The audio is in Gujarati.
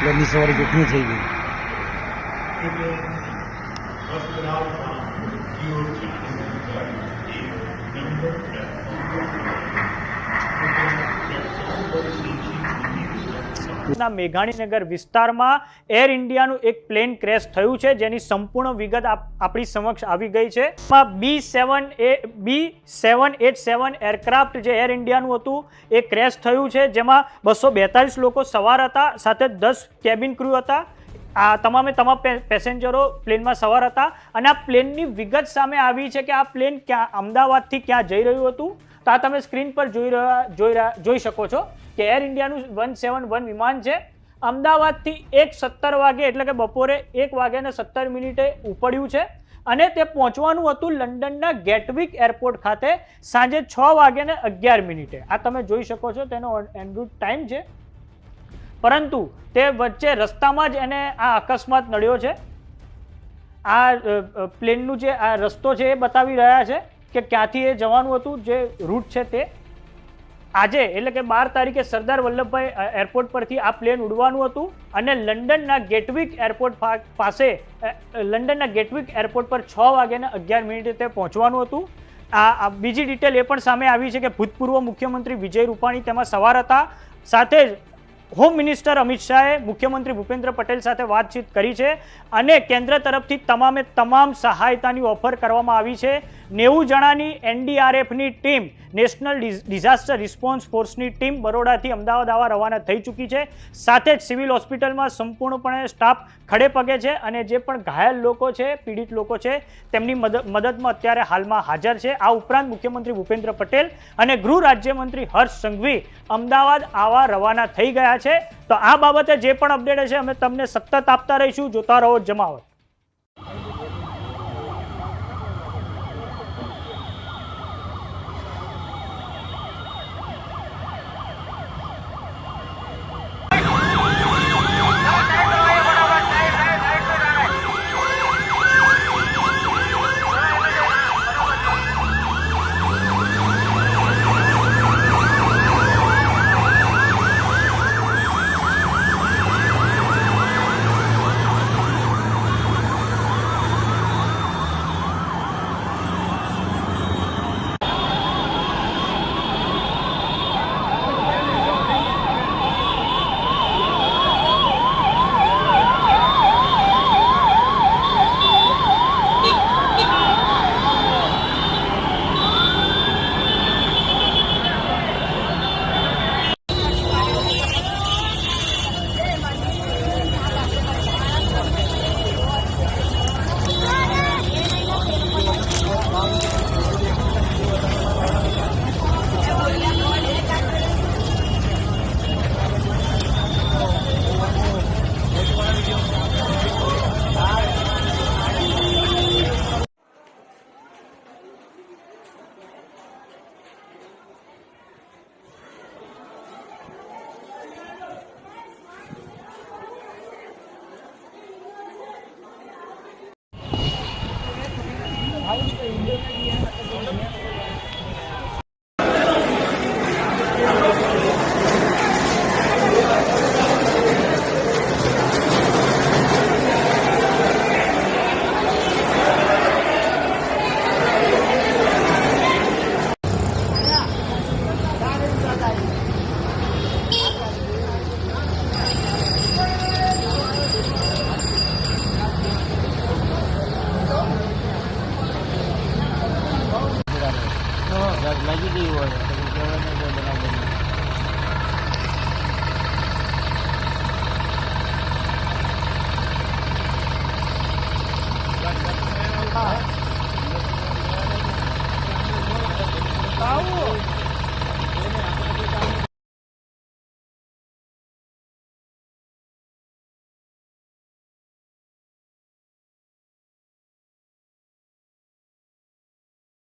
વહેલી સવારે જોખમી થઈ ગઈ. મેઘાણીનગર વિસ્તારમાં એર ઇન્ડિયાનું એક પ્લેન ક્રેશ થયું છે, જેની સંપૂર્ણ વિગત આપણી સમક્ષ આવી ગઈ છે. B787 એરક્રાફ્ટ જે એર ઇન્ડિયાનું હતું એ ક્રેશ થયું છે, જેમાં 242 લોકો સવાર હતા, સાથે 10 કેબિન ક્રૂ હતા. આ તમામ પેસેન્જરો પ્લેનમાં સવાર હતા અને આ પ્લેનની વિગત સામે આવી છે કે આ પ્લેન અમદાવાદથી ક્યાં જઈ રહ્યું હતું. તો આ તમે સ્ક્રીન પર જોઈ શકો છો કે એર ઇન્ડિયાનું 171 વિમાન છે. અમદાવાદથી 1:17 વાગે એટલે કે બપોરે 1:17 ઉપડ્યું છે અને તે પહોંચવાનું હતું લંડનના ગેટવિક એરપોર્ટ ખાતે સાંજે 6:11. આ તમે જોઈ શકો છો તેનો એનરૂટ ટાઈમ છે. પરંતુ તે વચ્ચે રસ્તામાં જ એને આ અકસ્માત નડ્યો છે. આ પ્લેનનું જે આ રસ્તો છે એ બતાવી રહ્યા છે કે ક્યાંથી એ જવાનું હતું. જે રૂટ છે તે આજે એટલે કે 12 તારીખે સરદાર વલ્લભભાઈ એરપોર્ટ પરથી આ પ્લેન ઉડવાનું હતું અને લંડનના ગેટવિક એરપોર્ટ પાસે લંડનના ગેટવિક એરપોર્ટ પર 6:11 તે પહોંચવાનું હતું. આ બીજી ડિટેલ એ પણ સામે આવી છે કે ભૂતપૂર્વ મુખ્યમંત્રી વિજય રૂપાણી તેમાં સવાર હતા. સાથે જ હોમ મિનિસ્ટર અમિત શાહે મુખ્યમંત્રી ભૂપેન્દ્ર પટેલ સાથે વાતચીત કરી છે અને કેન્દ્ર તરફથી તમામ સહાયતાની ઓફર કરવામાં આવી છે. 90 જણાની એનડીઆરએફની ટીમ, નેશનલ ડિઝાસ્ટર રિસ્પોન્સ ફોર્સની ટીમ બરોડાથી અમદાવાદ આવવા રવાના થઈ ચૂકી છે. સાથે જ સિવિલ હોસ્પિટલમાં સંપૂર્ણપણે સ્ટાફ ખડે પગે છે અને જે પણ ઘાયલ લોકો છે, પીડિત લોકો છે, તેમની મદદમાં અત્યારે હાલમાં હાજર છે. આ ઉપરાંત મુખ્યમંત્રી ભૂપેન્દ્ર પટેલ અને ગૃહ રાજ્યમંત્રી હર્ષ સંઘવી અમદાવાદ આવવા રવાના થઈ ગયા છે. તો આ બાબતે જે પણ અપડેટ હશે અમે તમને સતત આપતા રહીશું. જોતા રહો જમાવટ. લાગી ગઈ હોય તો કહેવાય ને કે બનાવ બની.